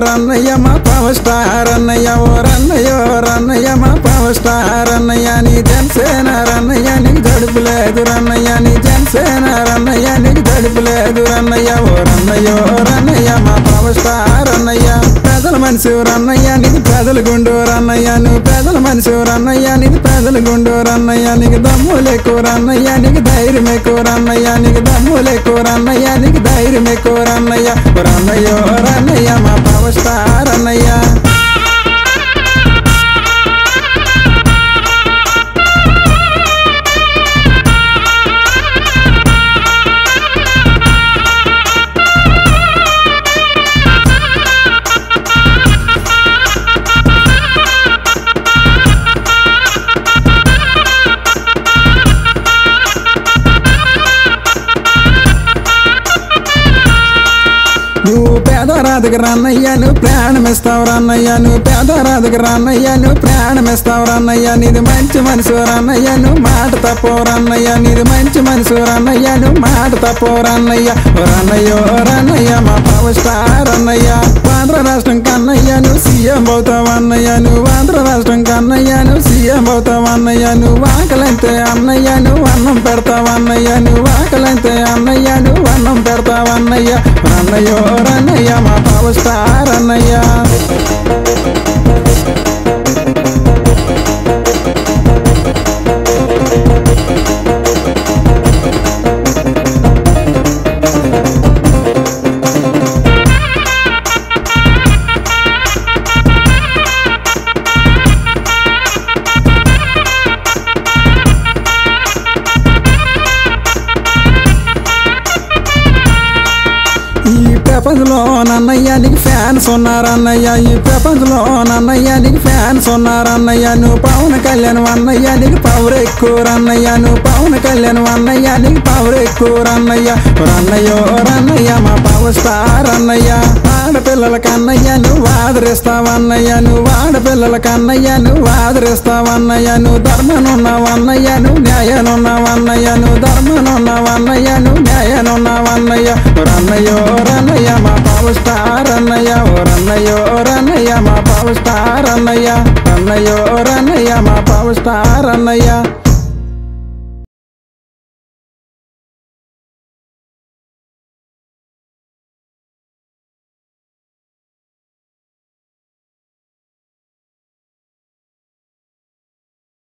రన్నయ్య మా power star అన్నయ్య ఓ రన్నయ్యో రన్నయ్య మా పవర్ స్టార్ అన్నయ్య నీ జనసేన రన్నయ్య నీకు జడుపు లేదు రన్నయ్య నీ జనసేన రన్నయ్య నీకు జడుపు లేదు రన్నయ్య ఓ రన్నయ్యో రన్నయ్య మా పవర్ స్టార్ అన్నయ్య పేదల మనిషి రన్నయ్య నీకు పేదల గుండు రన్నయ్య నువ్వు పేదల మనిషి రన్నయ్య నీకు పేదల గుండు రన్నయ్య నీకు దమ్ములు ఎక్కువ రన్నయ్య నీకు ధైర్యం ఎక్కువ రన్నయ్య నీకు దమ్ములు ఎక్కువ రన్నయ్య నీకు ధైర్యం ఎక్కువ రన్నయ్య రన్నయ్యో రన్నయ్య మా పవర్ స్టార్ అన్నయ్య నువ్వు పేదరాధకు రన్నయ్య నువ్వు ప్రాణమిస్తావు రన్నయ్య నువ్వు పేదరాధకు రన్నయ్య నువ్వు ప్రాణమిస్తావు రన్నయ్య నీది మంచి మనసు రన్నయ్య నువ్వు మాట తప్పు రన్నయ్య నీది మంచి మనసు రన్నయ్య నువ్వు మాట తప్పు రన్నయ్య రన్నయ్యో రన్నయ్య మా పవర్ స్టార్ అన్నయ్య ఆంధ్ర రాష్ట్రం కన్నయ్య నువ్వు సీఎం అవుతావు అన్నయ్య నువ్వు ఆంధ్ర రాష్ట్రం కన్నయ్య నువ్వు సీఎం అవుతావు అన్నయ్య నువ్వు ఆకలంతే అన్నయ్య నువ్వు అన్నం పెడతావు అన్నయ్య నువ్వు ఆకలంతే అన్నయ్య నువ్వు అన్నం పెడతావు అన్నయ్య రన్నయ్యో రన్నయ్య మా పవర్ స్టార్ అన్నయ్య ప్రపంచంలో నన్నయ్య నీకు ఫ్యాన్స్ ఉన్నారన్నయ్య ఈ ప్రపంచంలో నన్నయ్య నీకు ఫ్యాన్స్ ఉన్నారన్నయ్య నువ్వు పవన్ కళ్యాణ్ అన్నయ్య నీకు పవర్ ఎక్కువ రన్నయ్య నువ్వు పవన్ కళ్యాణ్ అన్నయ్య నీకు పవర్ ఎక్కువ రన్నయ్య రన్నయ్యో రన్నయ్య మా పవర్ స్టార్ అన్నయ్య ఆడపిల్లల కన్నయ్య నువ్వు ఆదరిస్తావన్నయ్య నువ్వు ఆడపిల్లల కన్నయ్య నువ్వు ఆదరిస్తావన్నయ్య నువ్వు ధర్మనున్నావన్నయ్య నువ్వు న్యాయానున్నావన్నయ్య నువ్వు ధర్మనున్నావన్నయ్య నువ్వు న్యాయానున్నావన్నయ్య రన్నయ్యో రన్నయ్య మా పవర్ స్టార్ అన్నయ్య ఓ రన్నయ్యో రన్నయ్య మా పవర్ స్టార్ అన్నయ్య రన్నయ్యో రన్నయ్య మా పవర్ స్టార్ అన్నయ్య